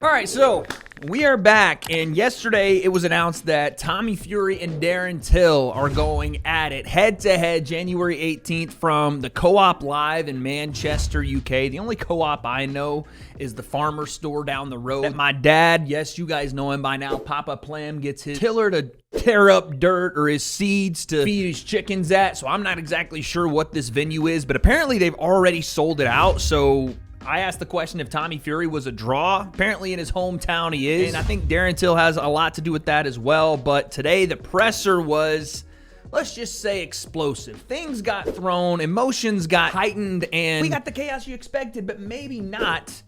All right, so we are back, and yesterday it was announced that Tommy Fury and Darren Till are going at it head-to-head January 18th from the Co-op Live in Manchester, UK. The only co-op I know is the farmer store down the road that my dad, yes, you guys know him by now, Papa Plam, gets his tiller to tear up dirt or his seeds to feed his chickens at. So I'm not exactly sure what this venue is, but apparently they've already sold it out, so I asked the question if Tommy Fury was a draw. Apparently in his hometown he is, and I think Darren Till has a lot to do with that as well. But today the presser was, let's just say, explosive. Things got thrown, emotions got heightened, and we got the chaos you expected, but maybe not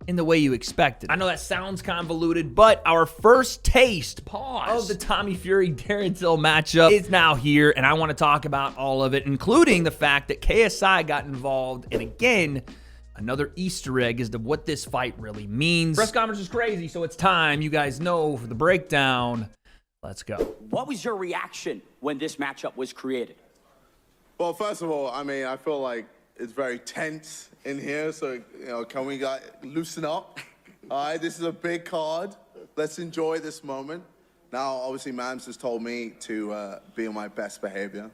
in the way you expected. I know that sounds convoluted, but our first taste, of the Tommy Fury-Darren Till matchup is now here, and I want to talk about all of it, including the fact that KSI got involved, and again, another Easter egg as to what this fight really means. Press conference is crazy, so it's time. You guys know for the breakdown. Let's go. What was your reaction when this matchup was created? Well, first of all, I mean, I feel like it's very tense in here, so, you know, can we loosen up? All right, this is a big card. Let's enjoy this moment. Now, obviously, Mams has told me to be on my best behavior.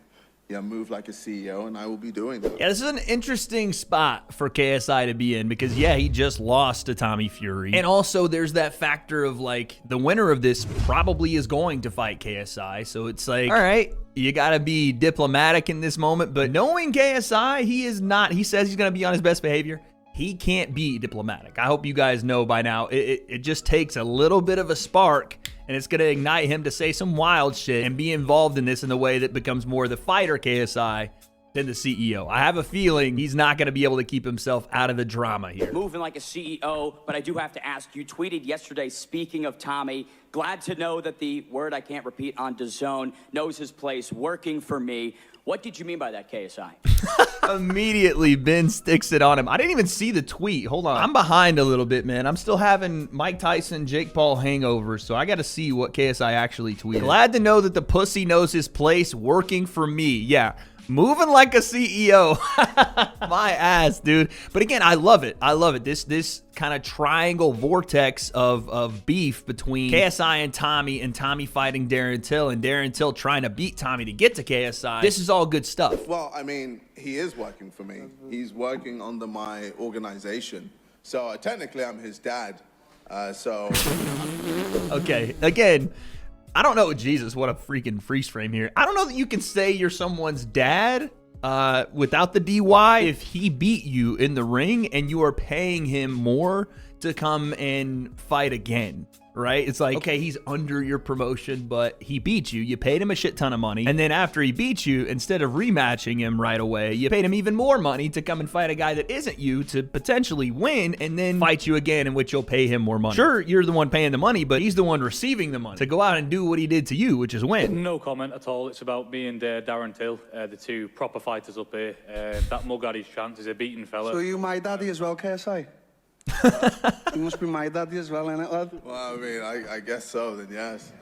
Yeah, move like a CEO, and I will be doing that. Yeah, this is an interesting spot for KSI to be in because, yeah, he just lost to Tommy Fury. And also, there's that factor of, like, the winner of this probably is going to fight KSI. So it's like, all right, you got to be diplomatic in this moment. But knowing KSI, he is not. He says he's going to be on his best behavior. He can't be diplomatic. I hope you guys know by now. It just takes a little bit of a spark, and it's going to ignite him to say some wild shit and be involved in this in a way that becomes more the fighter KSI than the CEO. I have a feeling he's not going to be able to keep himself out of the drama here. Moving like a CEO, but I do have to ask, you tweeted yesterday, speaking of Tommy, glad to know that the word I can't repeat on DAZN knows his place, working for me. What did you mean by that, KSI? Immediately, Ben sticks it on him. I didn't even see the tweet. Hold on. I'm behind a little bit, man. I'm still having Mike Tyson, Jake Paul hangover, so I got to see what KSI actually tweeted. Glad to know that the pussy knows his place, working for me. Yeah. Moving like a CEO. My ass, dude. But again, I love it. I love it. This kind of triangle vortex of beef between KSI and Tommy fighting Darren Till, and Darren Till trying to beat Tommy to get to KSI. This is all good stuff. Well, I mean, he is working for me. He's working under my organization. So technically, I'm his dad. Okay, again, I don't know, Jesus, what a freaking freeze frame here. I don't know that you can say you're someone's dad without the DY if he beat you in the ring and you are paying him more to come and fight again, right? It's like, okay, he's under your promotion, but he beat you. You paid him a shit ton of money. And then after he beat you, instead of rematching him right away, you paid him even more money to come and fight a guy that isn't you to potentially win and then fight you again, in which you'll pay him more money. Sure, you're the one paying the money, but he's the one receiving the money to go out and do what he did to you, which is win. No comment at all. It's about me and Darren Till, the two proper fighters up here. That mug had his chance. He's a beaten fella. So you my daddy as well, KSI? You must be my daddy as well, innit, lad? Well, I mean, I guess so, then yes.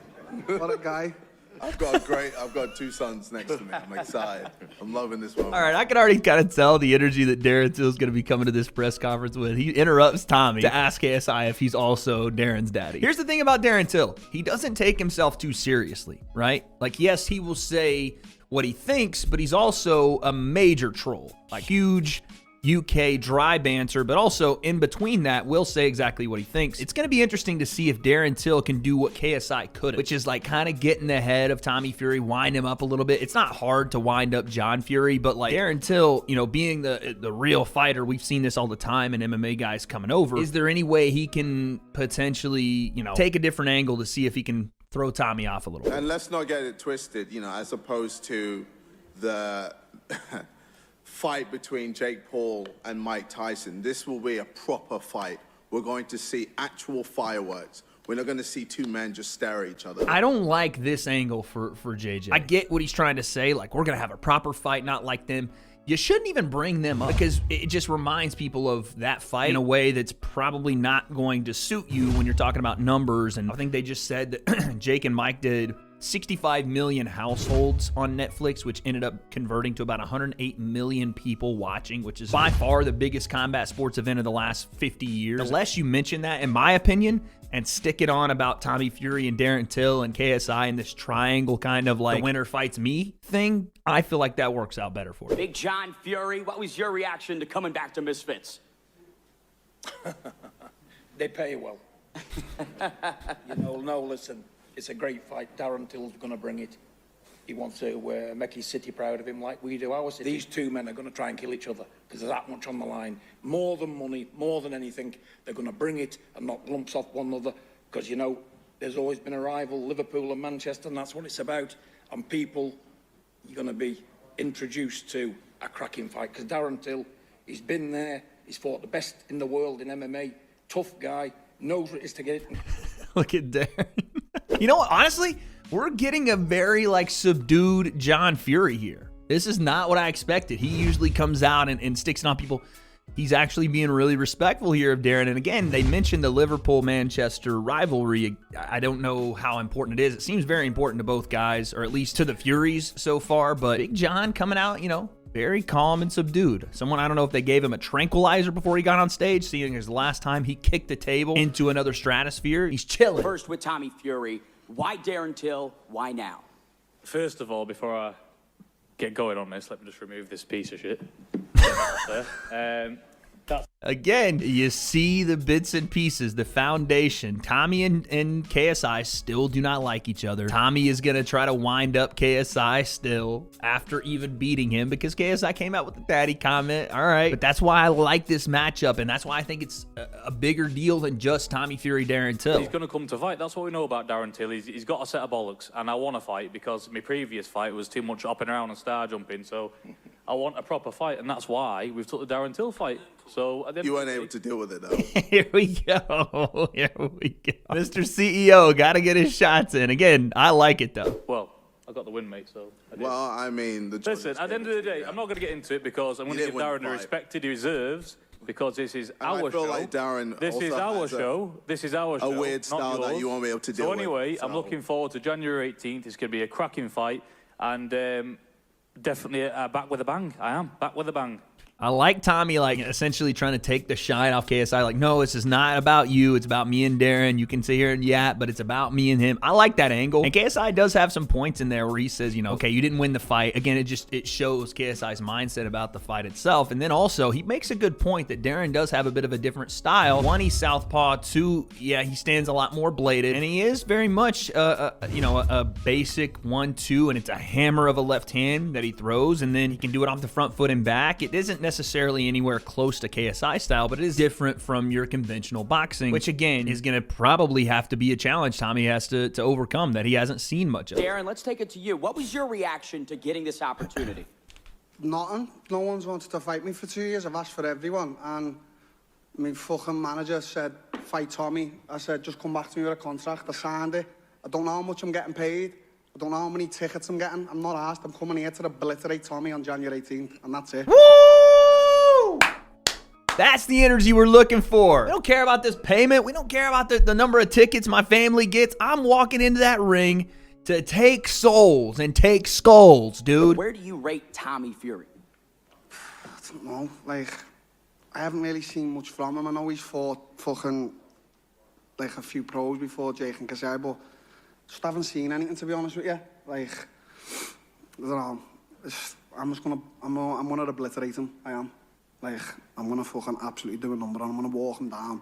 What a guy. I've got two sons next to me. I'm excited. I'm loving this moment. All right, I can already kind of tell the energy that Darren Till is going to be coming to this press conference with. He interrupts Tommy to ask KSI if he's also Darren's daddy. Here's the thing about Darren Till. He doesn't take himself too seriously, right? Like, yes, he will say what he thinks, but he's also a major troll. Like, huge UK dry banter, but also in between that will say exactly what he thinks. It's going to be interesting to see if Darren Till can do what KSI couldn't, which is like kind of get in the head of Tommy Fury, wind him up a little bit. It's not hard to wind up John Fury, but like Darren Till, you know, being the real fighter, we've seen this all the time in MMA guys coming over. Is there any way he can potentially, you know, take a different angle to see if he can throw Tommy off a little bit? And let's not get it twisted, you know, as opposed to the fight between Jake Paul and Mike Tyson. This will be a proper fight. We're going to see actual fireworks. We're not going to see two men just stare at each other. I don't like this angle for JJ. I get what he's trying to say, like, we're going to have a proper fight, not like them. You shouldn't even bring them up because it just reminds people of that fight in a way that's probably not going to suit you when you're talking about numbers. And I think they just said that Jake and Mike did 65 million households on Netflix, which ended up converting to about 108 million people watching, which is by far the biggest combat sports event of the last 50 years. The less you mention that, in my opinion, and stick it on about Tommy Fury and Darren Till and KSI and this triangle kind of like the winner fights me thing, I feel like that works out better for you. Big John Fury, what was your reaction to coming back to Misfits? They pay well. No, listen, it's a great fight. Darren Till's going to bring it. He wants to make his city proud of him like we do our city. These two men are going to try and kill each other because there's that much on the line. More than money, more than anything, they're going to bring it and knock lumps off one another because, there's always been a rival, Liverpool and Manchester, and that's what it's about. And people, you're going to be introduced to a cracking fight because Darren Till, he's been there, he's fought the best in the world in MMA, tough guy, knows what it is to get it. Look at Darren. You know what? Honestly, we're getting a very subdued John Fury here. This is not what I expected. He usually comes out and sticks it on people. He's actually being really respectful here of Darren. And again, they mentioned the Liverpool-Manchester rivalry. I don't know how important it is. It seems very important to both guys, or at least to the Furies so far. But Big John coming out, very calm and subdued. I don't know if they gave him a tranquilizer before he got on stage, seeing as the last time he kicked the table into another stratosphere. He's chilling. First with Tommy Fury, why Darren Till? Why now? First of all, before I get going on this, let me just remove this piece of shit. Again, you see the bits and pieces, the foundation. Tommy and KSI still do not like each other. Tommy is going to try to wind up KSI still after even beating him because KSI came out with the daddy comment. All right. But that's why I like this matchup, and that's why I think it's a bigger deal than just Tommy Fury, Darren Till. He's going to come to fight. That's what we know about Darren Till. He's got a set of bollocks, and I want to fight because my previous fight was too much hopping around and star jumping, so I want a proper fight, and that's why we've took the Darren Till fight. So you weren't able to deal with it, though. Here we go. Here we go. Mr. CEO got to get his shots in. Again, I like it, though. Well, I got the win, mate, so I did. Well, I mean, listen, at the end of the day, I'm not going to get into it because I'm going to give Darren the respect he deserves because this is our show. Like Darren this is our show. This is our show. A weird style that you won't be able to deal with. So anyway, I'm looking forward to January 18th. It's going to be a cracking fight and definitely back with a bang. I am back with a bang. I like Tommy, essentially trying to take the shine off KSI. No, this is not about you. It's about me and Darren. You can sit here and yap, but it's about me and him. I like that angle. And KSI does have some points in there where he says, okay, you didn't win the fight. Again, it shows KSI's mindset about the fight itself. And then also, he makes a good point that Darren does have a bit of a different style. One, he's southpaw. Two, yeah, he stands a lot more bladed. And he is very much, a basic 1-2, and it's a hammer of a left hand that he throws. And then he can do it off the front foot and back. It isn't necessarily anywhere close to KSI style, but it is different from your conventional boxing, which again is going to probably have to be a challenge Tommy has to overcome that he hasn't seen much of. Darren, let's take it to you. What was your reaction to getting this opportunity? Nothing. No one's wanted to fight me for 2 years. I've asked for everyone, and my fucking manager said, fight Tommy. I said, just come back to me with a contract. I signed it. I don't know how much I'm getting paid. I don't know how many tickets I'm getting. I'm not asked. I'm coming here to obliterate Tommy on January 18th, and that's it. Woo! That's the energy we're looking for. We don't care about this payment. We don't care about the number of tickets my family gets. I'm walking into that ring to take souls and take skulls, dude. Where do you rate Tommy Fury? I don't know. I haven't really seen much from him. I know he's fought fucking, a few pros before, Jake and Kasai, but just haven't seen anything, to be honest with you. I don't know. I'm gonna obliterate him. I am. I'm gonna fucking absolutely do a number on him. I'm gonna walk him down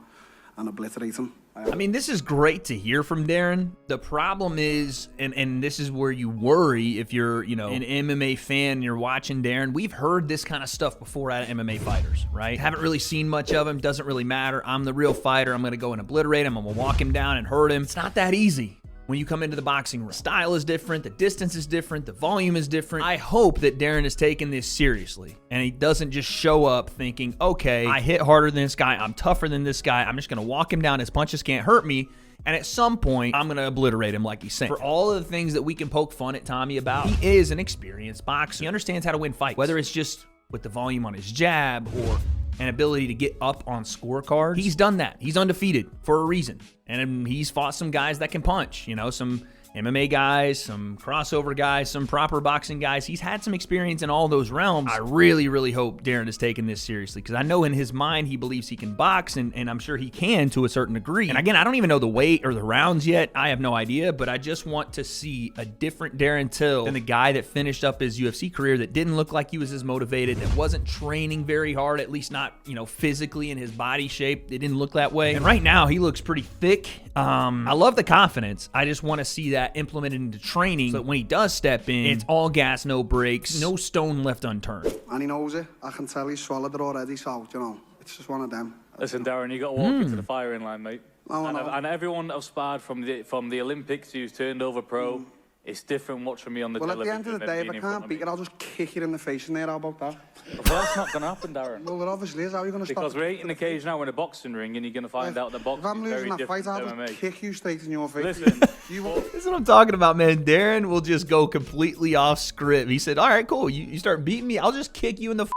and obliterate him. I mean, this is great to hear from Darren. The problem is, and this is where you worry if you're, an MMA fan and you're watching Darren. We've heard this kind of stuff before out of MMA fighters, right? Haven't really seen much of him. Doesn't really matter. I'm the real fighter. I'm gonna go and obliterate him. I'm gonna walk him down and hurt him. It's not that easy. When you come into the boxing ring, style is different, the distance is different, the volume is different. I hope that Darren is taking this seriously and he doesn't just show up thinking, okay, I hit harder than this guy, I'm tougher than this guy, I'm just gonna walk him down, his punches can't hurt me, and at some point, I'm gonna obliterate him like he's saying. For all of the things that we can poke fun at Tommy about, he is an experienced boxer. He understands how to win fights, whether it's just with the volume on his jab or an ability to get up on scorecards. He's done that. He's undefeated for a reason. And he's fought some guys that can punch, some MMA guys, some crossover guys, some proper boxing guys. He's had some experience in all those realms. I really, really hope Darren is taking this seriously because I know in his mind he believes he can box, and I'm sure he can to a certain degree. And again, I don't even know the weight or the rounds yet. I have no idea, but I just want to see a different Darren Till than the guy that finished up his UFC career that didn't look like he was as motivated, that wasn't training very hard, at least not, physically in his body shape. It didn't look that way. And right now, he looks pretty thick. I love the confidence. I just want to see that implemented into training so that when he does step in, it's all gas, no brakes, no stone left unturned. And he knows it. I can tell he's swallowed it already, so, it's just one of them. Listen, Darren, you got to walk into the firing line, mate. And everyone that I've sparred from the Olympics who's turned over pro, it's different watching me on the television. Well, at the end of the day, if I can't beat it, I'll just kick you in the face in there. How about that? Well, that's not going to happen, Darren. Well, it obviously is. How are you going to stop? Because we're 8 in the cage now in a boxing ring, and you're going to find out the boxing is very different to MMA. If I'm losing that fight, I'll just kick you straight in your face. Listen, this is what I'm talking about, man. Darren will just go completely off script. He said, all right, cool. You start beating me, I'll just kick you in the face.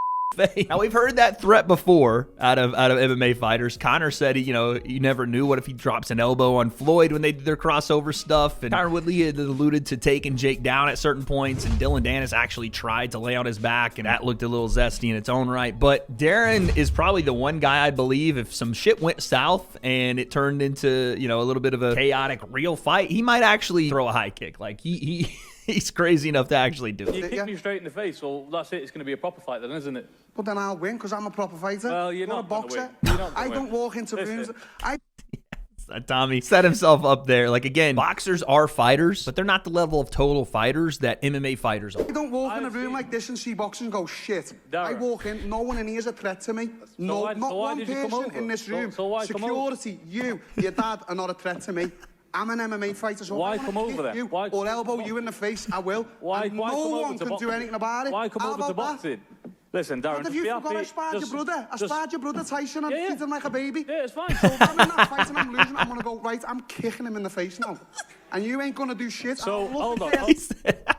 Now, we've heard that threat before out of MMA fighters. Connor said, you never knew. What if he drops an elbow on Floyd when they did their crossover stuff? And Tyron Woodley had alluded to taking Jake down at certain points, and Dylan Dennis actually tried to lay on his back, and that looked a little zesty in its own right. But Darren is probably the one guy I believe if some shit went south and it turned into, a little bit of a chaotic real fight, he might actually throw a high kick. Like, he's crazy enough to actually do it. You kick me straight in the face, well, that's it. It's going to be a proper fight then, isn't it? But then I'll win because I'm a proper fighter. Well, you're not a boxer. I don't walk into rooms. Tommy set himself up there. Like, again, boxers are fighters, but they're not the level of total fighters that MMA fighters are. I don't walk in a room like this and see boxing and go, shit. Darren. I walk in, no one in here is a threat to me. Not one person in this room. Security, you, your dad are not a threat to me. I'm an MMA fighter, so why come over there? Or elbow you in the face, I will. Why no one can do anything about it. Why come over to boxing? Listen, Darren, just be happy. I sparred your brother. I sparred your brother Tyson and treated him like a baby. Yeah, it's fine. So if I'm in that fight and I'm losing, I'm going to go, right, I'm kicking him in the face now. And you ain't going to do shit. So, hold on.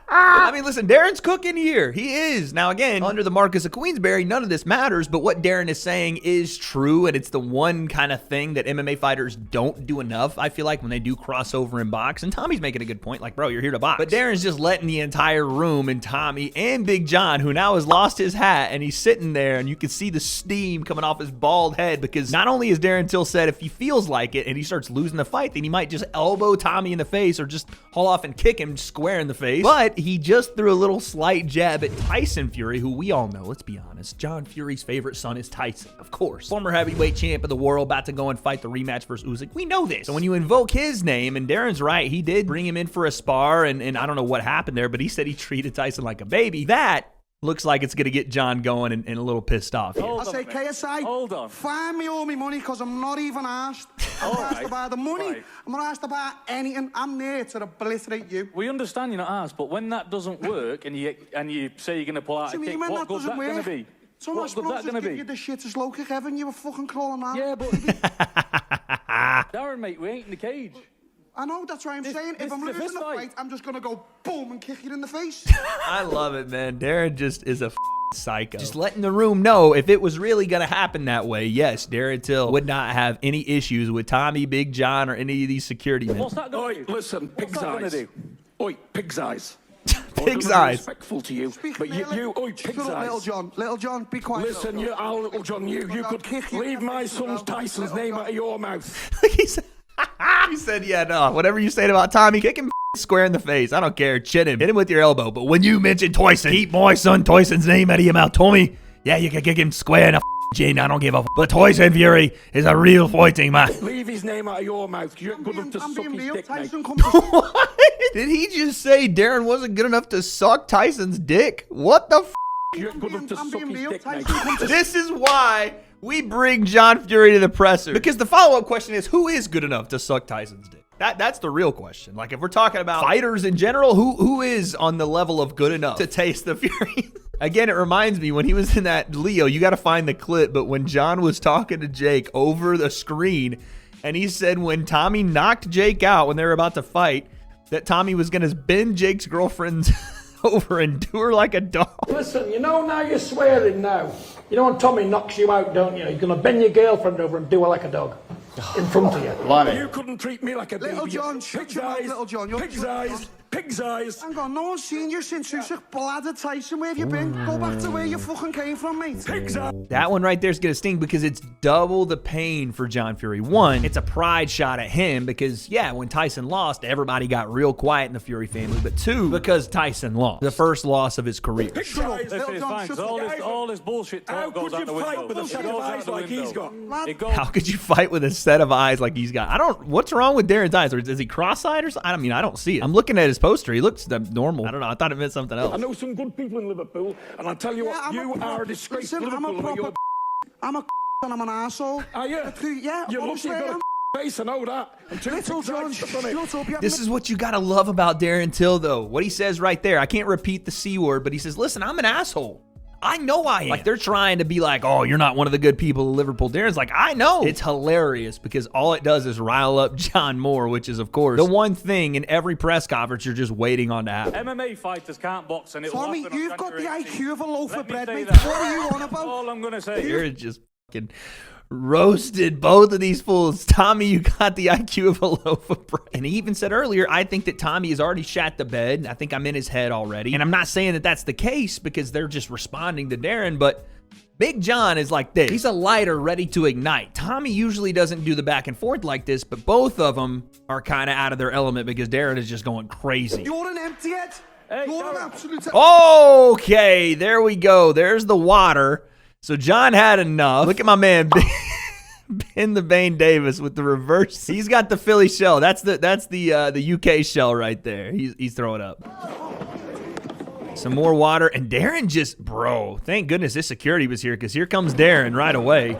I mean, listen, Darren's cooking here. He is. Now, again, under the Marcus of Queensberry, none of this matters, but what Darren is saying is true, and it's the one kind of thing that MMA fighters don't do enough, I feel like, when they do crossover and box. And Tommy's making a good point, like, bro, you're here to box. But Darren's just letting the entire room, and Tommy and Big John, who now has lost his hat, and he's sitting there, and you can see the steam coming off his bald head, because not only is Darren Till said if he feels like it and he starts losing the fight, then he might just elbow Tommy in the face or just haul off and kick him square in the face. But he just threw a little slight jab at Tyson Fury, who we all know, let's be honest, John Fury's favorite son is Tyson, of course. Former heavyweight champ of the world, about to go and fight the rematch versus Usyk. We know this. So when you invoke his name, and Darren's right, he did bring him in for a spar, and I don't know what happened there, but he said he treated Tyson like a baby. That looks like it's going to get John going and a little pissed off. I say, KSI, hold on. Find me all my money because I'm not even asked. I'm not asked about the money. Right. I'm not asked about anything. I'm there to obliterate you. We understand you're not asked, but when that doesn't work and you say you're going to pull out a kick, what good's that going to be? So what good's that going to be? You the shittest low kick ever and you were fucking crawling around. Yeah, but... Darren, mate, we ain't in the cage. I know, that's what I'm saying. If I'm losing the fight, I'm just going to go boom and kick you in the face. I love it, man. Darren just is a psycho. Just letting the room know if it was really going to happen that way, yes, Darren Till would not have any issues with Tommy, Big John, or any of these security men. What's that going to do? Listen, pig's eyes. Oi, pig's eyes. Pig's eyes. Respectful to you, but you, oi, pig's eyes. Little John, be quiet. Listen, Little John, you could leave my son Tyson's name out of your mouth. He said, yeah, no, whatever you say about Tommy, kick him square in the face. I don't care. Chin him. Hit him with your elbow. But when you mention Tyson, keep my son Tyson's name out of your mouth. Tommy, yeah, you can kick him square in the chin. I don't give a f. But Tyson Fury is a real fighting man. Leave his name out of your mouth. You're good enough to suck his dick, mate. What? Did he just say Darren wasn't good enough to suck Tyson's dick? What the f? You're good enough to suck his dick, mate. This is why we bring John Fury to the presser. Because the follow-up question is, who is good enough to suck Tyson's dick? That's the real question. Like, if we're talking about fighters in general, who is on the level of good enough to taste the Fury? Again, it reminds me, when he was in that Leo, you got to find the clip, but when John was talking to Jake over the screen, and he said when Tommy knocked Jake out when they were about to fight, that Tommy was going to bend Jake's girlfriend over and do her like a dog. Listen, now you're swearing now. You know when Tommy knocks you out, don't you? You're going to bend your girlfriend over and do her like a dog. in front of you. Blimey. You couldn't treat me like a baby. Little John, shut your mouth, Little John. Pig's eyes. Pig's eyes. Hang on, no one's seen you since you took bladder Tyson. Where have you been? Go back to where you fucking came from, mate. Pig's eyes. That one right there is going to sting because it's double the pain for John Fury. One, it's a pride shot at him because, yeah, when Tyson lost, everybody got real quiet in the Fury family. But two, because Tyson lost. The first loss of his career. Pig's eyes. It's fine, 'cause all this bullshit How talk goes could out the you fight window. with a set of eyes like he's got? It goes. How could you fight with a set of eyes like he's got? What's wrong with Darren's eyes? Or is he cross-eyed or something? I mean, I don't see it. I'm looking at his poster. He looks normal. I don't know. I thought it meant something else. I know some good people in Liverpool, and I'll tell you what, you are a disgrace to Listen, Liverpool. I'm a and I'm an arsehole. Are you? Yeah, You're lucky honestly, you've got I'm- a face, I know that. I'm too Little John, excited on it. shut up. This is what you got to love about Darren Till, though. What he says right there. I can't repeat the C word, but he says, listen, I'm an asshole. I know I am. Like, they're trying to be like, oh, you're not one of the good people of Liverpool. Darren's like, I know. It's hilarious because all it does is rile up John Moore, which is, of course, the one thing in every press conference you're just waiting on to happen. MMA fighters can't box, and it'll Tommy, happen on you've got the January IQ of a loaf of bread, mate. that. What are you on That's about? all I'm going to say. You're just fucking roasted both of these fools. Tommy, you got the IQ of a loaf of bread. And he even said earlier, I think that Tommy has already shat the bed. I think I'm in his head already. And I'm not saying that that's the case because they're just responding to Darren, but Big John is like this. He's a lighter ready to ignite. Tommy usually doesn't do the back and forth like this, but both of them are kind of out of their element because Darren is just going crazy. You're an emptyhead. Hey, You're an Darren. absolute... Okay, there we go. There's the water. So John had enough. Look at my man, Ben the Bane Davis with the reverse. He's got the Philly shell. That's the UK shell right there. He's throwing up. Some more water. And Darren just, bro, thank goodness this security was here because here comes Darren right away.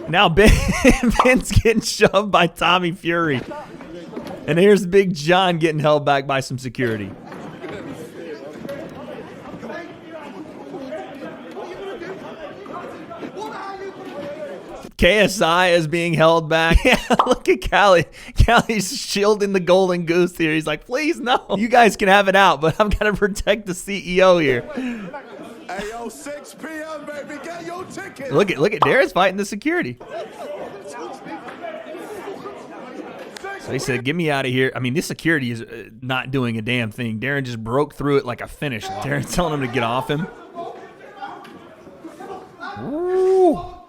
Now Ben's getting shoved by Tommy Fury. And here's Big John getting held back by some security. KSI is being held back. Yeah, look at Callie. Callie's shielding the golden goose here. He's like, please, no. You guys can have it out, but I'm going to protect the CEO here. Hey, yo, 6 p.m., baby, get your ticket. Look at Darren's fighting the security. So he said, get me out of here. I mean, this security is not doing a damn thing. Darren just broke through it like a finish line. Darren's telling him to get off him. Ooh.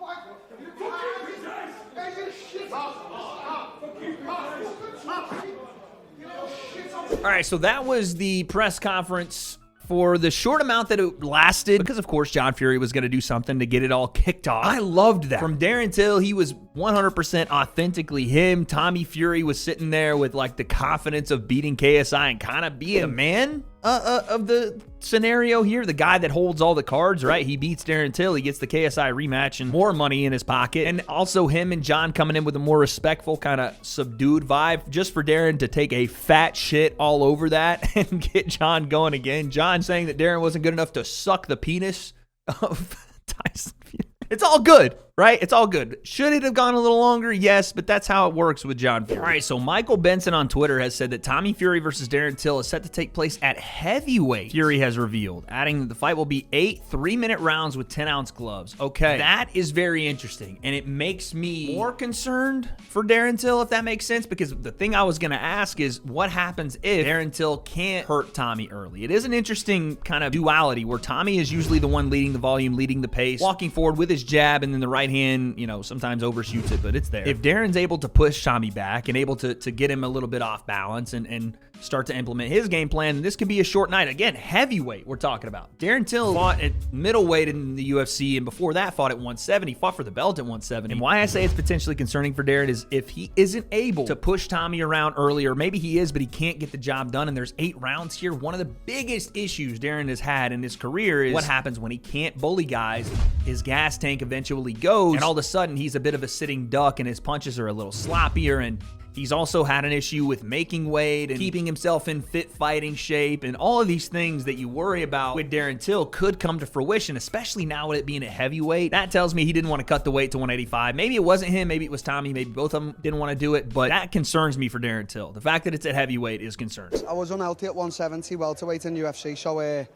All right, so that was the press conference for the short amount that it lasted because, of course, John Fury was going to do something to get it all kicked off. I loved that. From Darren Till, he was 100% authentically him. Tommy Fury was sitting there with, like, the confidence of beating KSI and kind of being the man of the scenario here, the guy that holds all the cards, right? He beats Darren Till, he gets the KSI rematch and more money in his pocket. And also him and John coming in with a more respectful, kind of subdued vibe, just for Darren to take a fat shit all over that and get John going again. John saying that Darren wasn't good enough to suck the penis of Tyson Fury. It's all good, right? It's all good. Should it have gone a little longer? Yes, but that's how it works with John Fury. All right, so Michael Benson on Twitter has said that Tommy Fury versus Darren Till is set to take place at heavyweight. Fury has revealed, adding that the fight will be 8 3-minute rounds with 10-ounce gloves. Okay, that is very interesting, and it makes me more concerned for Darren Till, if that makes sense, because the thing I was going to ask is what happens if Darren Till can't hurt Tommy early? It is an interesting kind of duality where Tommy is usually the one leading the volume, leading the pace, walking forward with his jab, and then the right hand, you know, sometimes overshoots it, but it's there. If Darren's able to push Tommy back and able to get him a little bit off balance and start to implement his game plan, this could be a short night. Again, heavyweight we're talking about. Darren Till fought at middleweight in the UFC, and before that fought at 170, fought for the belt at 170. And why I say it's potentially concerning for Darren is if he isn't able to push Tommy around early, or maybe he is, but he can't get the job done, and there's 8 rounds here. One of the biggest issues Darren has had in his career is what happens when he can't bully guys. His gas tank eventually goes, and all of a sudden he's a bit of a sitting duck, and his punches are a little sloppier, and he's also had an issue with making weight and keeping himself in fit fighting shape, and all of these things that you worry about with Darren Till could come to fruition, especially now with it being a heavyweight. That tells me he didn't want to cut the weight to 185. Maybe it wasn't him, maybe it was Tommy, maybe both of them didn't want to do it, but that concerns me for Darren Till. The fact that it's at heavyweight is concerning. I was unhealthy at 170 welterweight in UFC, so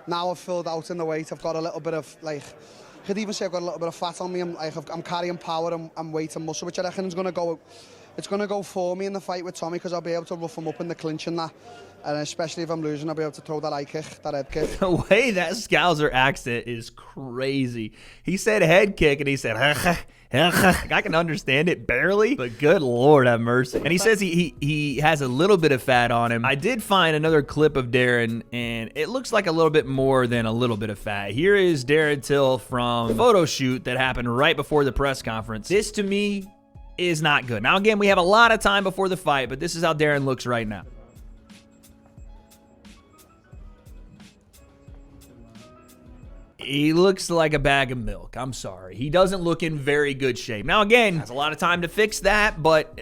now I've filled out in the weight. I've got a little bit of, like, could even say I've got a little bit of fat on me. I'm carrying power and weight and muscle, which I reckon is going to go. It's going to go for me in the fight with Tommy because I'll be able to rough him up in the clinch and that. And especially if I'm losing, I'll be able to throw that eye kick, that head kick. The way that Scouser accent is crazy. He said head kick and he said, I can understand it barely, but good Lord have mercy. And he says he has a little bit of fat on him. I did find another clip of Darren, and it looks like a little bit more than a little bit of fat. Here is Darren Till from a photo shoot that happened right before the press conference. This, to me, is not good. Now, again, we have a lot of time before the fight, but this is how Darren looks right now. He looks like a bag of milk. I'm sorry. He doesn't look in very good shape. Now, again, has a lot of time to fix that, but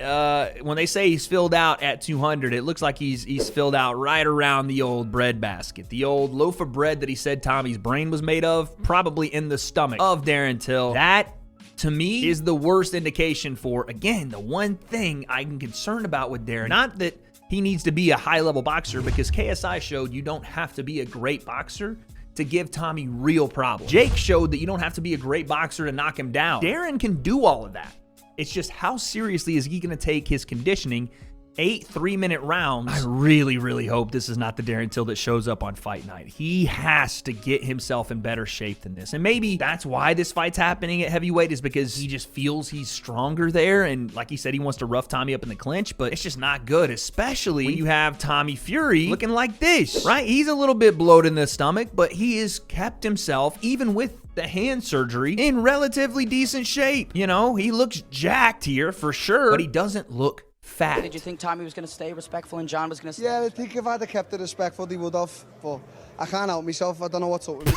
when they say he's filled out at 200, it looks like he's filled out right around the old bread basket. The old loaf of bread that he said Tommy's brain was made of, probably in the stomach of Darren Till. That, to me, is the worst indication for, again, the one thing I'm concerned about with Darren. Not that he needs to be a high-level boxer, because KSI showed you don't have to be a great boxer to give Tommy real problems. Jake showed that you don't have to be a great boxer to knock him down. Darren can do all of that. It's just how seriously is he going to take his conditioning? 8 3-minute rounds. I really, really hope this is not the Darren Till that shows up on fight night. He has to get himself in better shape than this. And maybe that's why this fight's happening at heavyweight, is because he just feels he's stronger there. And like he said, he wants to rough Tommy up in the clinch, but it's just not good, especially when you have Tommy Fury looking like this, right? He's a little bit bloated in the stomach, but he has kept himself, even with the hand surgery, in relatively decent shape. You know, he looks jacked here for sure, but he doesn't look fat. Did you think Tommy was going to stay respectful and John was going to stay? Yeah, I think if I'd have kept it respectful, they would have. But I can't help myself. I don't know what's up with me.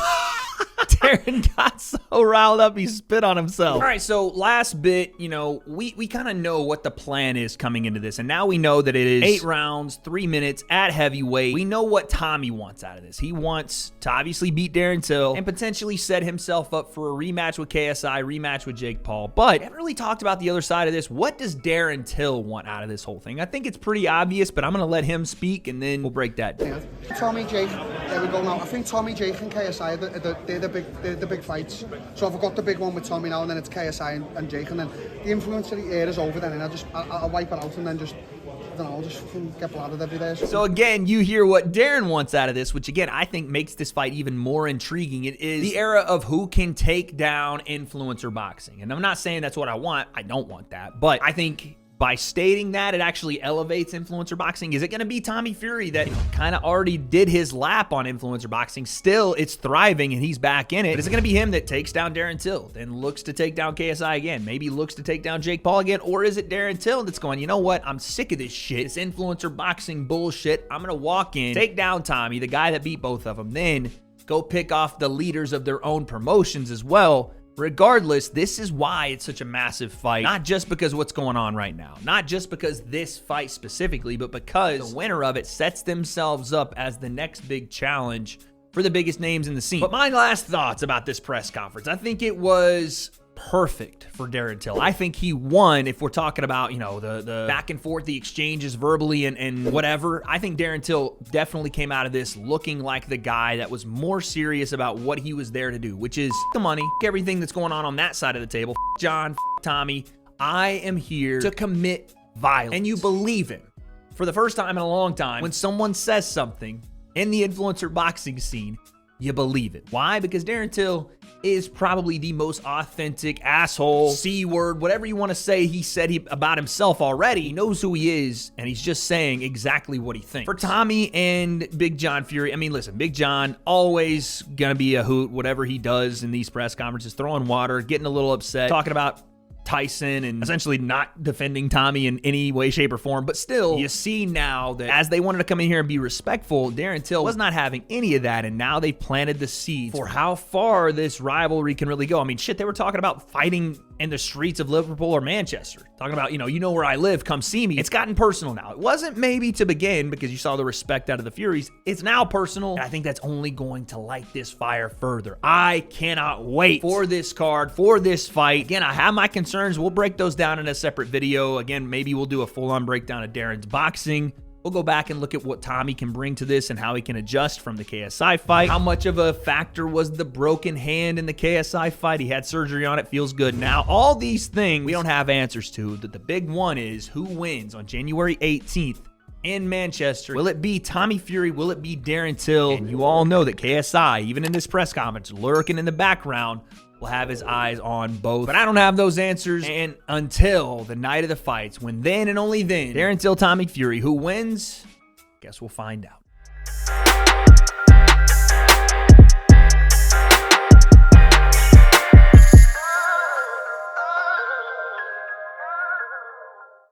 Darren got so riled up he spit on himself. All right, so last bit, you know, we kind of know what the plan is coming into this, and now we know that it is 8 rounds, 3 minutes at heavyweight. We know what Tommy wants out of this. He wants to obviously beat Darren Till and potentially set himself up for a rematch with KSI, rematch with Jake Paul. But we haven't really talked about the other side of this. What does Darren Till want out of this whole thing? I think it's pretty obvious, but I'm going to let him speak, and then we'll break that down. Tommy, Jake, there we go now. I think Tommy, Jake and KSI, they're the big fights. So I've got the big one with Tommy now, and then it's KSI and Jake, and then the influence of the era is over then, and I'll wipe it out and then just, I don't know, just fucking get bladdered every day. So again, you hear what Darren wants out of this, which again, I think makes this fight even more intriguing. It is the era of who can take down influencer boxing. And I'm not saying that's what I want. I don't want that. But I think by stating that, it actually elevates influencer boxing. Is it going to be Tommy Fury that kind of already did his lap on influencer boxing? Still, it's thriving and he's back in it. But is it going to be him that takes down Darren Till, then looks to take down KSI again, maybe looks to take down Jake Paul again? Or is it Darren Till that's going, you know what, I'm sick of this shit, this influencer boxing bullshit. I'm going to walk in, take down Tommy, the guy that beat both of them, then go pick off the leaders of their own promotions as well. Regardless, this is why it's such a massive fight. Not just because of what's going on right now. Not just because this fight specifically, but because the winner of it sets themselves up as the next big challenge for the biggest names in the scene. But my last thoughts about this press conference, I think it was perfect for Darren Till. I think he won. If we're talking about, you know, the back and forth, the exchanges verbally and whatever, I think Darren Till definitely came out of this looking like the guy that was more serious about what he was there to do, which is the money, everything that's going on that side of the table. John, Tommy, I am here to commit violence. And you believe it. For the first time in a long time, when someone says something in the influencer boxing scene, you believe it. Why? Because Darren Till is probably the most authentic asshole, C-word, whatever you want to say he said about himself already. He knows who he is, and he's just saying exactly what he thinks. For Tommy and Big John Fury, I mean, listen, Big John, always gonna be a hoot, whatever he does in these press conferences, throwing water, getting a little upset, talking about Tyson and essentially not defending Tommy in any way, shape, or form. But still, you see now that as they wanted to come in here and be respectful, Darren Till was not having any of that, and now they've planted the seeds for how far this rivalry can really go. I mean, shit, they were talking about fighting in the streets of Liverpool or Manchester. Talking about, you know where I live, come see me. It's gotten personal now. It wasn't maybe to begin because you saw the respect out of the Furies. It's now personal, and I think that's only going to light this fire further. I cannot wait for this card, for this fight. Again, I have my concerns. We'll break those down in a separate video. Again, maybe we'll do a full-on breakdown of Darren's boxing. We'll go back and look at what Tommy can bring to this and how he can adjust from the KSI fight. How much of a factor was the broken hand in the KSI fight? He had surgery on it, feels good now. All these things we don't have answers to. The big one is who wins on January 18th in Manchester. Will it be Tommy Fury? Will it be Darren Till? And you all know that KSI, even in this press conference, lurking in the background, will have his eyes on both. But I don't have those answers. And until the night of the fights, when then and only then, Darren Till, Tommy Fury, who wins? Guess we'll find out.